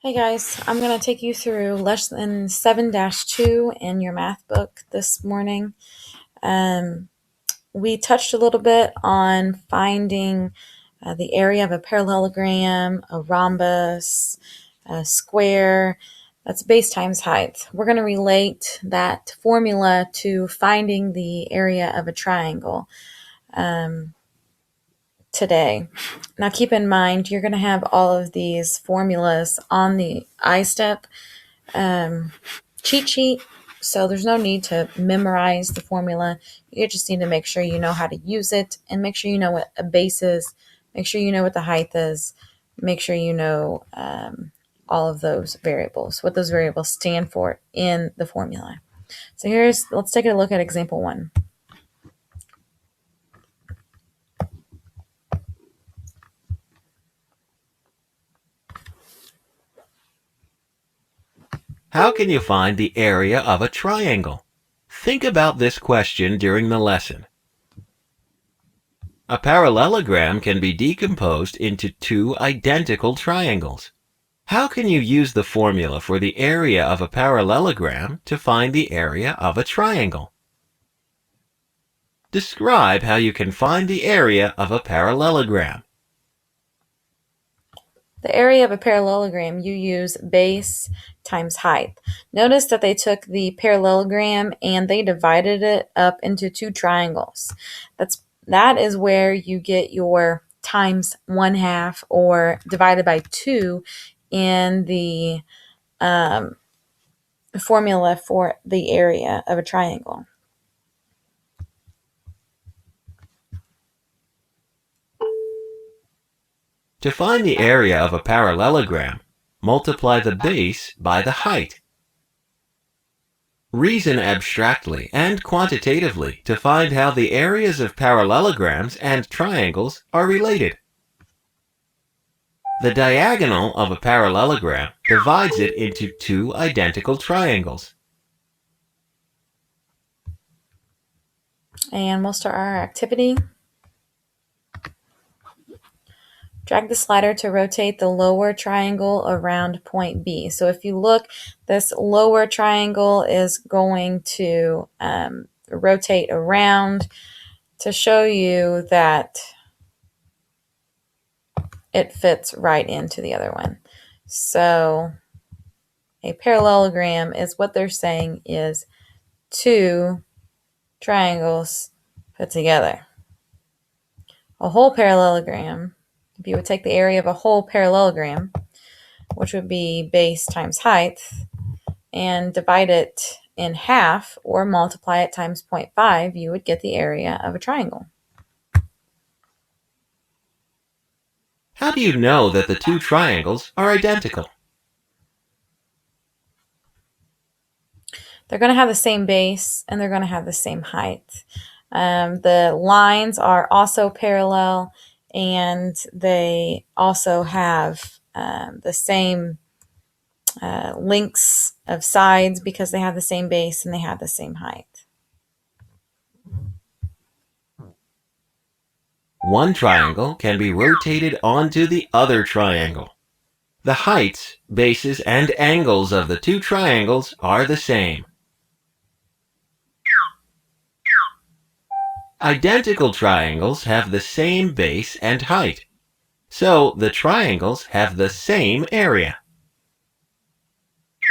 Hey guys, I'm going to take you through lesson 7-2 in your math book this morning. We touched a little bit on finding the area of a parallelogram, a rhombus, a square. That's base times height. We're going to relate that formula to finding the area of a triangle today. Now keep in mind, you're going to have all of these formulas on the iStep cheat sheet, so there's no need to memorize the formula. You just need to make sure you know how to use it and make sure you know what a base is, make sure you know what the height is, make sure you know all of those variables, what those variables stand for in the formula. So let's take a look at example 1. How can you find the area of a triangle? Think about this question during the lesson. A parallelogram can be decomposed into two identical triangles. How can you use the formula for the area of a parallelogram to find the area of a triangle? Describe how you can find the area of a parallelogram. The area of a parallelogram, you use base times height. Notice that they took the parallelogram and they divided it up into two triangles. That is where you get your times 1/2 or divided by 2 in the formula for the area of a triangle. To find the area of a parallelogram, multiply the base by the height. Reason abstractly and quantitatively to find how the areas of parallelograms and triangles are related. The diagonal of a parallelogram divides it into two identical triangles. And we'll start our activity. Drag the slider to rotate the lower triangle around point B. So if you look, this lower triangle is going to rotate around to show you that it fits right into the other one. So a parallelogram is what they're saying is two triangles put together. A whole parallelogram, if you would take the area of a whole parallelogram, which would be base times height, and divide it in half or multiply it times 0.5, you would get the area of a triangle. How do you know that the two triangles are identical? They're going to have the same base and they're going to have the same height. The lines are also parallel and they also have the same lengths of sides because they have the same base and they have the same height. One triangle can be rotated onto the other triangle. The heights, bases, and angles of the two triangles are the same. Identical triangles have the same base and height, so the triangles have the same area.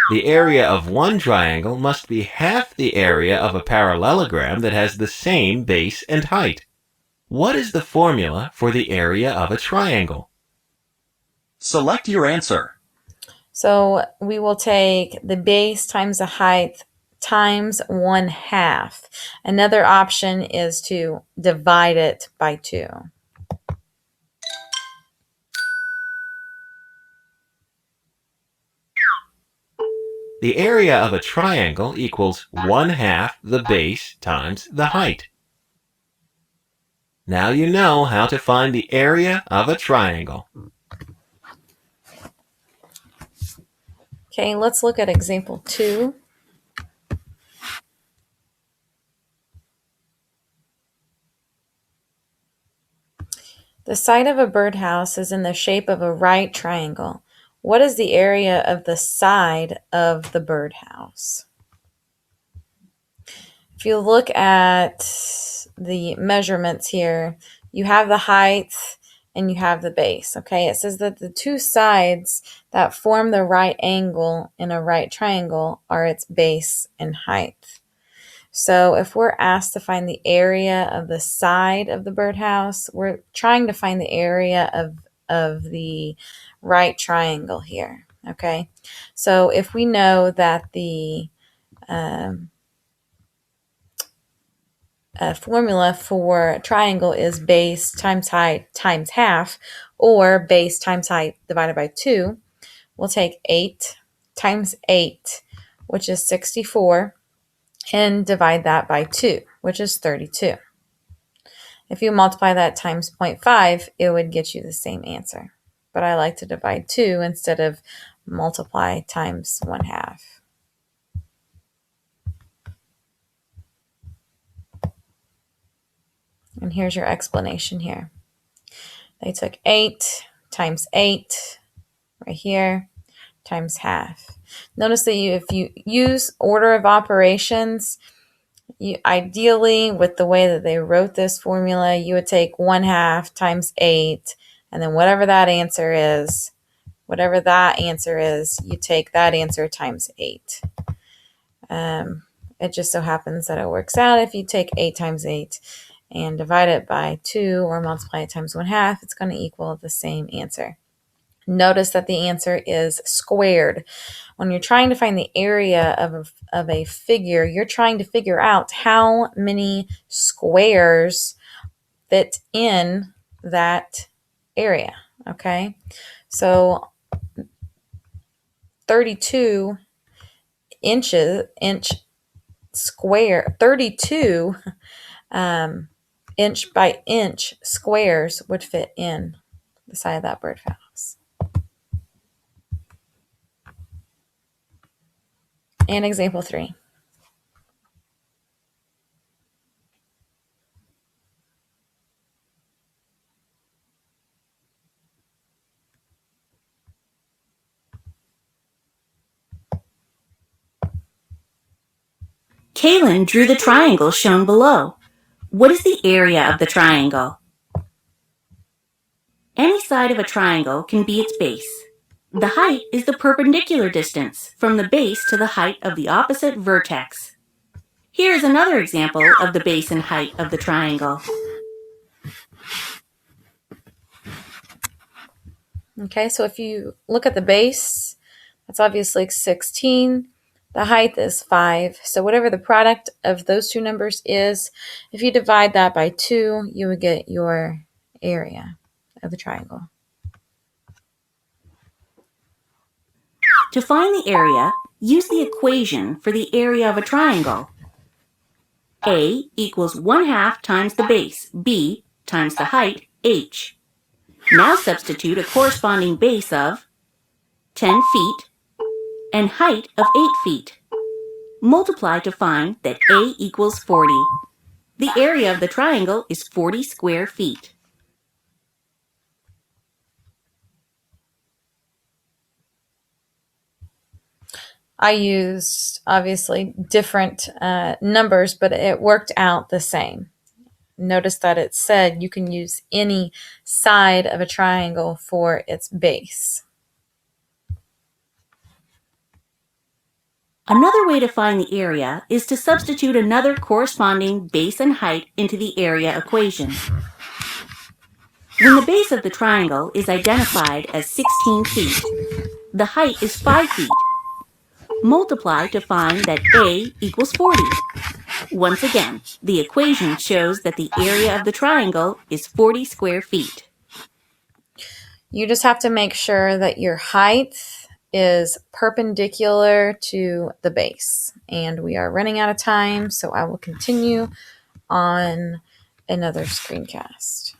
The area of one triangle must be half the area of a parallelogram that has the same base and height. What is the formula for the area of a triangle? Select your answer. So we will take the base times the height times 1/2. Another option is to divide it by 2. The area of a triangle equals 1/2 the base times the height. Now you know how to find the area of a triangle. Okay, let's look at example 2. The side of a birdhouse is in the shape of a right triangle. what is the area of the side of the birdhouse? If you look at the measurements here, you have the height and you have the base, okay? It says that the two sides that form the right angle in a right triangle are its base and height. So if we're asked to find the area of the side of the birdhouse, we're trying to find the area of the right triangle here, okay? So if we know that the formula for triangle is base times height times half, or base times height divided by 2, we'll take 8 times 8, which is 64, and divide that by 2, which is 32. If you multiply that times 0.5, it would get you the same answer. But I like to divide 2 instead of multiply times 1/2. And here's your explanation here. They took 8 times 8 right here times half. Notice that if you use order of operations, ideally with the way that they wrote this formula, you would take 1/2 times 8, and then whatever that answer is, you take that answer times 8. It just so happens that it works out if you take 8 times 8 and divide it by 2 or multiply it times 1/2, it's going to equal the same answer. Notice that the answer is squared. When you're trying to find the area of a figure, you're trying to figure out how many squares fit in that area, okay? So 32 inch square, 32 inch by inch squares would fit in the side of that birdhouse. And example 3. Kaylin drew the triangle shown below. What is the area of the triangle? Any side of a triangle can be its base. The height is the perpendicular distance from the base to the height of the opposite vertex. Here is another example of the base and height of the triangle. Okay, so if you look at the base, that's obviously 16. The height is 5. So whatever the product of those two numbers is, if you divide that by 2, you would get your area of the triangle. To find the area, use the equation for the area of a triangle. A equals 1/2 times the base, B times the height, H. Now substitute a corresponding base of 10 feet and height of 8 feet. Multiply to find that A equals 40. The area of the triangle is 40 square feet. I used obviously different numbers, but it worked out the same. Notice that it said you can use any side of a triangle for its base. Another way to find the area is to substitute another corresponding base and height into the area equation. When the base of the triangle is identified as 16 feet, the height is 5 feet. Multiply to find that A equals 40. Once again, the equation shows that the area of the triangle is 40 square feet. You just have to make sure that your height is perpendicular to the base. And we are running out of time, so I will continue on another screencast.